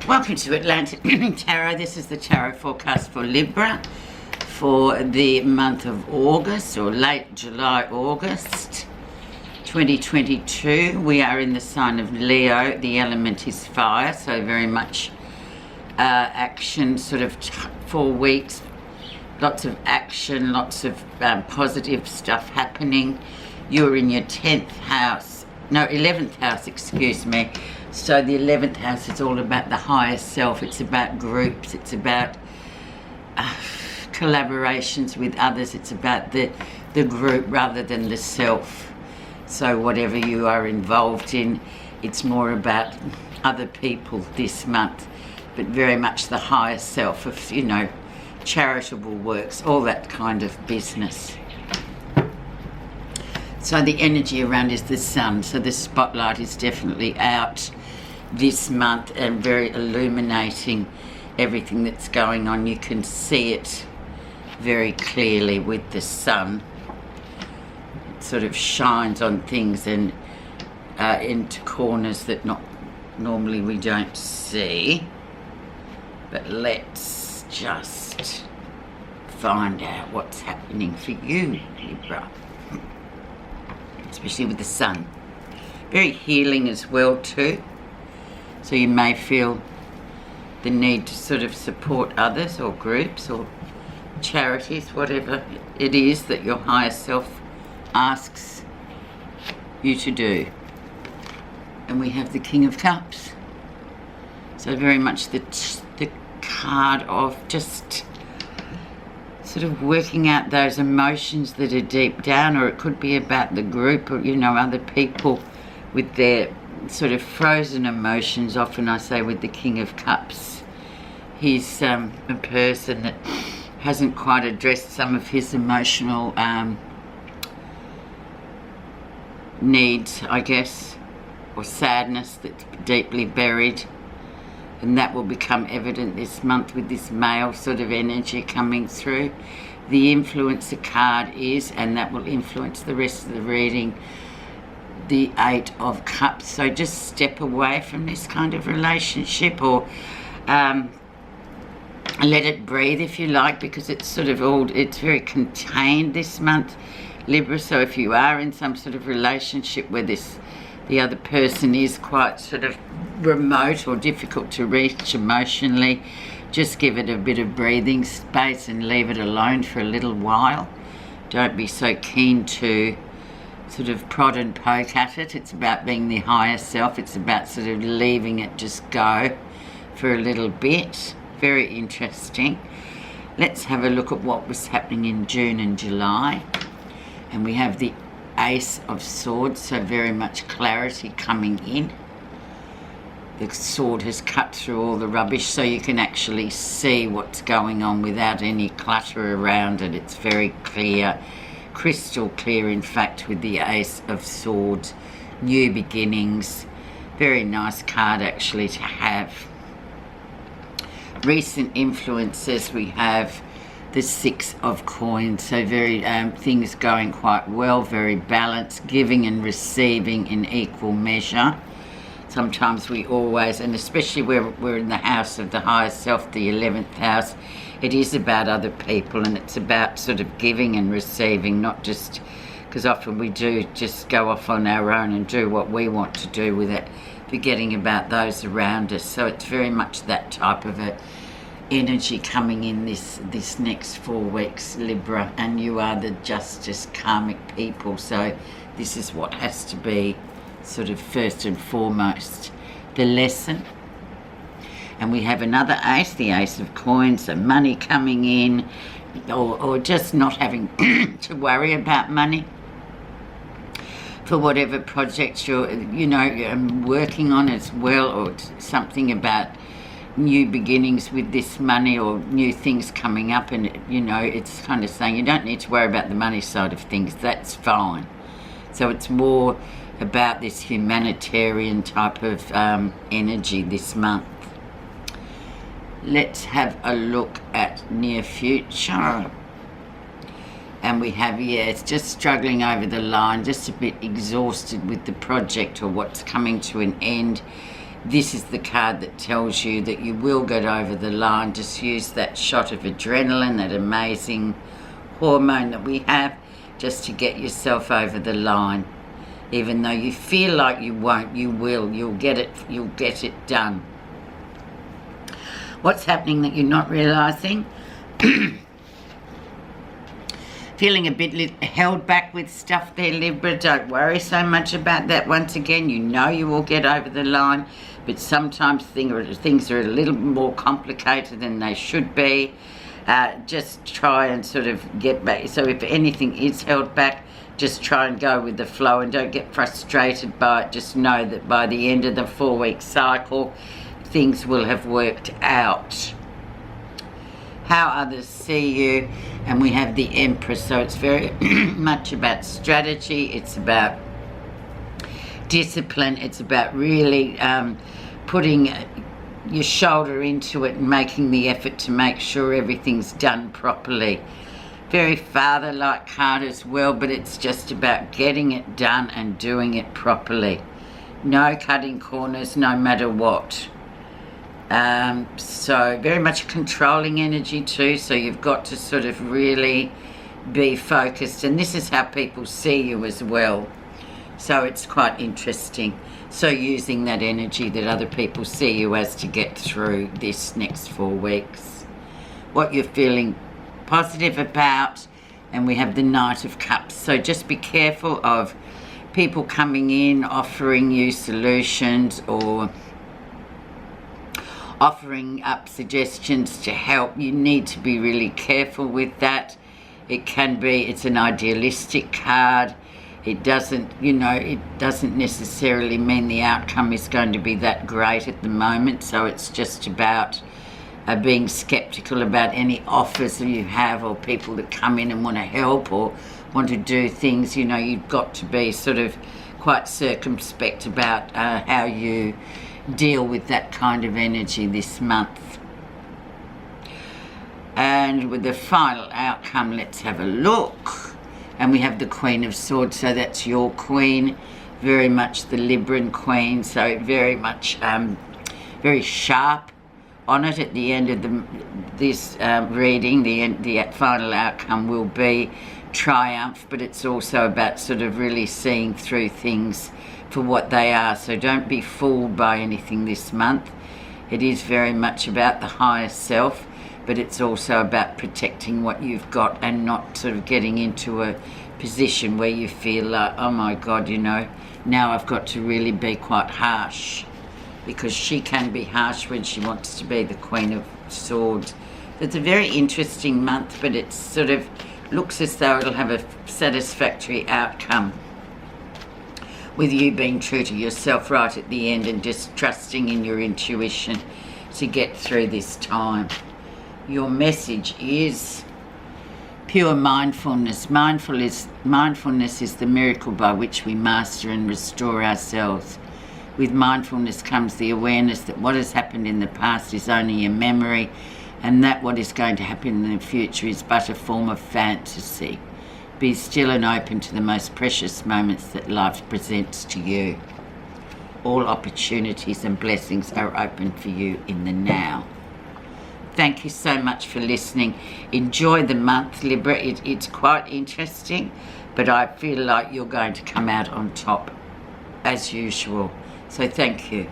Welcome to Atlantic Tarot. This is the tarot forecast for Libra for the month of August, or late July, August 2022. We are in the sign of Leo. The element is fire, so very much action, sort of 4 weeks. Lots of action, lots of positive stuff happening. You're in your 11th house, excuse me. So the 11th house is all about the higher self. It's about groups. It's about collaborations with others. It's about the group rather than the self. So whatever you are involved in, it's more about other people this month, but very much the higher self of, you know, charitable works, all that kind of business. So the energy around is the sun, so the spotlight is definitely out this month and very illuminating everything that's going on. You can see it very clearly with the sun. It sort of shines on things and into corners that normally we don't see. But let's just find out what's happening for you, Libra. Especially with the sun. Very healing as well too. So you may feel the need to sort of support others or groups or charities, whatever it is that your higher self asks you to do. And we have the King of Cups. So very much the card of just sort of working out those emotions that are deep down, or it could be about the group, or, you know, other people with their sort of frozen emotions. Often I say with the King of Cups, he's a person that hasn't quite addressed some of his emotional needs, I guess, or sadness that's deeply buried. And that will become evident this month with this male sort of energy coming through. The influencer card is, and that will influence the rest of the reading, the 8 of Cups. So just step away from this kind of relationship, or let it breathe if you like, because it's sort of it's very contained this month, Libra. So if you are in some sort of relationship where the other person is quite sort of remote or difficult to reach emotionally, just give it a bit of breathing space and leave it alone for a little while. Don't be so keen to sort of prod and poke at it. It's about being the higher self. It's about sort of leaving it just go for a little bit. Very interesting. Let's have a look at what was happening in June and July. And we have the Ace of Swords, so very much clarity coming in. The sword has cut through all the rubbish, so you can actually see what's going on without any clutter around it. It's very clear, crystal clear, in fact, with the Ace of Swords. New beginnings. Very nice card actually to have. Recent influences, we have the 6 of Coins, so very things going quite well, very balanced, giving and receiving in equal measure. Sometimes we always, and especially where we're in the house of the higher self, the 11th house, it is about other people, and it's about sort of giving and receiving, not just, because often we do just go off on our own and do what we want to do with it, forgetting about those around us. So it's very much that type of a energy coming in this next 4 weeks, Libra. And you are the justice karmic people, so this is what has to be sort of first and foremost the lesson. And we have another ace, the Ace of Coins, so money coming in, or just not having to worry about money for whatever project you're working on as well, or something about new beginnings with this money, or new things coming up. And it's kind of saying you don't need to worry about the money side of things, that's fine. So it's more about this humanitarian type of energy this month. Let's have a look at near future. And we have, it's just struggling over the line, just a bit exhausted with the project or what's coming to an end. this is the card that tells you that you will get over the line. Just use that shot of adrenaline, that amazing hormone that we have, just to get yourself over the line. Even though you feel like you won't, you will. You'll get it done. What's happening that you're not realising? Feeling a bit held back with stuff there, Libra. Don't worry so much about that. Once again, you know you will get over the line, but sometimes things are a little more complicated than they should be. Just try and sort of get back. So if anything is held back, just try and go with the flow and don't get frustrated by it. Just know that by the end of the 4-week cycle, things will have worked out. How others see you, and we have the Empress, so it's very much about strategy, it's about discipline, it's about really putting your shoulder into it and making the effort to make sure everything's done properly. Very father-like card as well, but it's just about getting it done and doing it properly. No cutting corners, no matter what. So very much controlling energy too, so you've got to sort of really be focused, and this is how people see you as well, so it's quite interesting. So using that energy that other people see you as to get through this next 4 weeks. What you're feeling positive about, and we have the Knight of Cups, so just be careful of people coming in offering you solutions or offering up suggestions to help. You need to be really careful with that. It's an idealistic card. It doesn't, it doesn't necessarily mean the outcome is going to be that great at the moment, so it's just about being skeptical about any offers that you have or people that come in and want to help or want to do things. You've got to be sort of quite circumspect about how you deal with that kind of energy this month. And with the final outcome, let's have a look. And we have the Queen of Swords, so that's your queen, very much the Libran queen, so very much very sharp on it. At the end of this reading, the final outcome will be triumph, but it's also about sort of really seeing through things for what they are, so don't be fooled by anything this month. It is very much about the higher self, but it's also about protecting what you've got and not sort of getting into a position where you feel like, oh my God, now I've got to really be quite harsh, because she can be harsh when she wants to be the Queen of Swords. It's a very interesting month, but it sort of looks as though it'll have a satisfactory outcome, with you being true to yourself right at the end and just trusting in your intuition to get through this time. Your message is pure mindfulness. Mindfulness is the miracle by which we master and restore ourselves. With mindfulness comes the awareness that what has happened in the past is only a memory, and that what is going to happen in the future is but a form of fantasy. Be still and open to the most precious moments that life presents to you. All opportunities and blessings are open for you in the now. Thank you so much for listening. Enjoy the month, Libra. It's quite interesting, but I feel like you're going to come out on top as usual. So thank you.